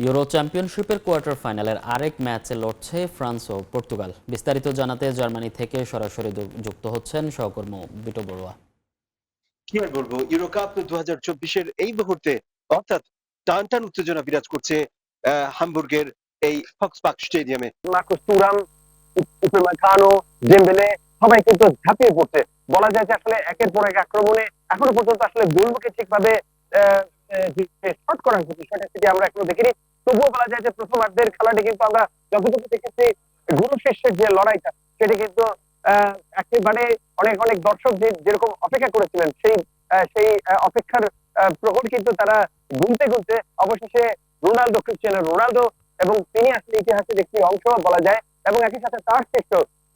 Euro চ্যাম্পিয়নশিপের quarter ফাইনালের আরেক ম্যাচে লড়ছে ফ্রান্স ও পর্তুগাল। বিস্তারিত জানাতে জার্মানি থেকে সরাসরি যুক্ত হচ্ছেন সহকর্মী বিটো বড়ুয়া। কি আর বলবো, ইউরো কাপ 2024-এর এই মুহূর্তে অর্থাৎ টানটান উত্তেজনা বিরাজ করছে হামবুর্গের এই ফক্সবাখ স্টেডিয়ামে। মার্কুস তুরাম, উপেমেকানো, ডেম্বেলে সবাই কিন্তু ঝাঁপিয়ে পড়ছে। বলা যায় যে আসলে একের পর এক আক্রমণে এখনো পর্যন্ত আসলে গোলমুখে ঠিকভাবে শট করার বিষয়টা সেটি আমরা এখনো দেখিনি। তবুও বলা যায় যে প্রথমার্ধের খেলাটি কিন্তু আমরা যতটুকু দেখেছি গুরু শিষ্যের যে লড়াইটা সেটি কিন্তু একেবারে অনেক অনেক দর্শক যেরকম অপেক্ষা করেছিলেন সেই সেই অপেক্ষার প্রহর কিন্তু তারা গুনতে গুনতে অবশেষে ক্রিস্টিয়ানো রোনালদো এবং তিনি আসলে ইতিহাসের একটি অংশ বলা যায় এবং একই সাথে তার শ্রেষ্ঠ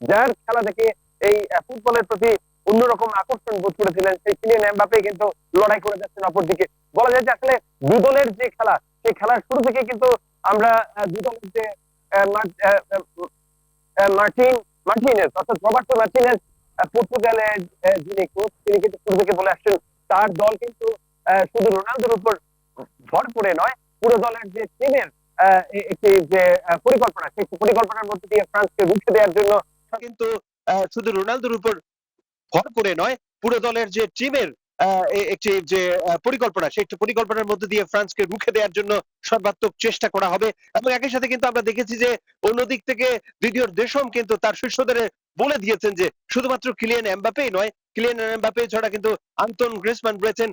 যার খেলা দেখে এই ফুটবলের প্রতি অন্যরকম আকর্ষণ বোধ করেছিলেন সেই কিলিয়ান এমবাপ্পে কিন্তু লড়াই করে যাচ্ছেন অপরদিকে। বলা যায় যে আসলে দুই দলের যে খেলা সেই খেলার শুরু থেকে কিন্তু আমরা দুই দলের যে মার্টিনেজ অর্থাৎ রবার্টো মার্টিনেজ পর্তুগালের যিনি কোচ তিনি কিন্তু শুরু থেকে বলে আসছেন তার দল কিন্তু শুধু রোনালদোর উপর ভর করে নয়, পুরো দলের যে টিমের একটি যে পরিকল্পনা সেই পরিকল্পনার মধ্যে দিয়ে ফ্রান্সকে রুখে দেওয়ার জন্য কিন্তু শুধু রোনালদোর উপর ভর করে নয়, পুরো দলের যে টিমের একটি যে পরিকল্পনা সেই পরিকল্পনার মধ্যে দিয়ে ফ্রান্সকে রুখে দেওয়ার জন্য সর্বাত্মক চেষ্টা করা হবে। এবং একই সাথে কিন্তু আমরা দেখেছি যে অন্যদিক থেকে দ্বিতীয় দেশম কিন্তু তার শীর্ষদের বলে দিয়েছেন যে শুধুমাত্র কিলিয়ান এমবাপ্পেই নয়, কিলিয়ান এমবাপ্পে ছাড়া কিন্তু আন্তন গ্রিজমান রয়েছেন,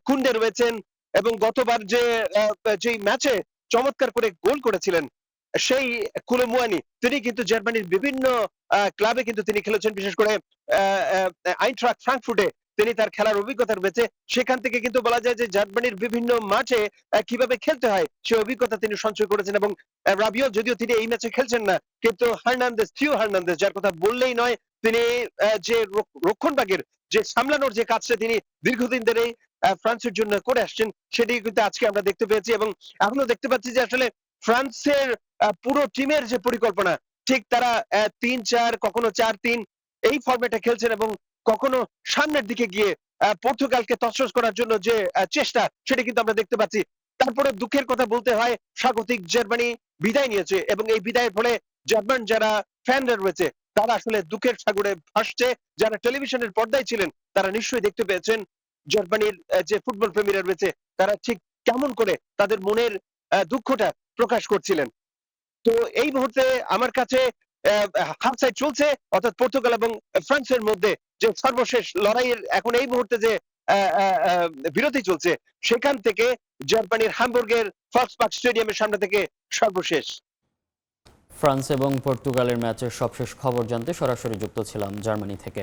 কুন্ডে রয়েছেন এবং গতবার যে ম্যাচে চমৎকার করে গোল করেছিলেন সেই কুলোমুয়ানি তিনি কিন্তু জার্মানির বিভিন্ন ক্লাবে কিন্তু তিনি খেলেছেন, বিশেষ করে আইনট্রাক্ট ফ্রাঙ্কফুর্টে তিনি তার খেলার অভিজ্ঞতা রয়েছে। সেখান থেকে কিন্তু বলা যায় যে জার্মানির বিভিন্ন মাঠে কিভাবে খেলতে হয় সেই অভিজ্ঞতা তিনি সঞ্চয় করেছেন। এবং রাবিও যদিও তিনি এই ম্যাচে খেলছেন না, কিন্তু থিও হার্নান্দেজ যার কথা বললেই নয়, তিনি যে রক্ষণভাগের যে সামলানোর যে কাজটা তিনি দীর্ঘদিন ধরেই ফ্রান্সের জন্য করে আসছেন সেটি কিন্তু আজকে আমরা দেখতে পেয়েছি। এবং এখনো দেখতে পাচ্ছি যে আসলে ফ্রান্সের পুরো টিমের যে পরিকল্পনা ঠিক তারা ৩-৪ কখনো ৪-৩ এই ফরম্যাটে খেলছেন এবং কখনো সামনের দিকে গিয়ে পর্তুগালকে তছনছ করার জন্য যে চেষ্টা সেটা কিন্তু আমরা দেখতে পাচ্ছি। তারপরে দুঃখের কথা বলতে হয়, স্বাগতিক জার্মানি বিদায় নিয়েছে এবং এই বিদায়ের ফলে জার্মান যারা ফ্যানরা রয়েছে তারা আসলে দুঃখের সাগরে ভাসছে। যারা টেলিভিশনের পর্দায় ছিলেন তারা নিশ্চয়ই দেখতে পেয়েছেন জার্মানির যে ফুটবল প্রেমীরা রয়েছে তারা ঠিক কেমন করে তাদের মনের দুঃখটা প্রকাশ করছিলেন। তো এই মুহূর্তে আমার কাছে হাফ সাইড চলছে, অর্থাৎ পর্তুগাল এবং ফ্রান্সের মধ্যে যে সর্বশেষ লড়াইয়ের এখন এই মুহূর্তে যে বিরতি চলছে সেখান থেকে জার্মানির হামবুর্গের ফক্সবাখ স্টেডিয়ামের সামনে থেকে সর্বশেষ। ফ্রান্স এবং পর্তুগালের ম্যাচের সবশেষ খবর জানতে সরাসরি যুক্ত ছিলাম জার্মানি থেকে।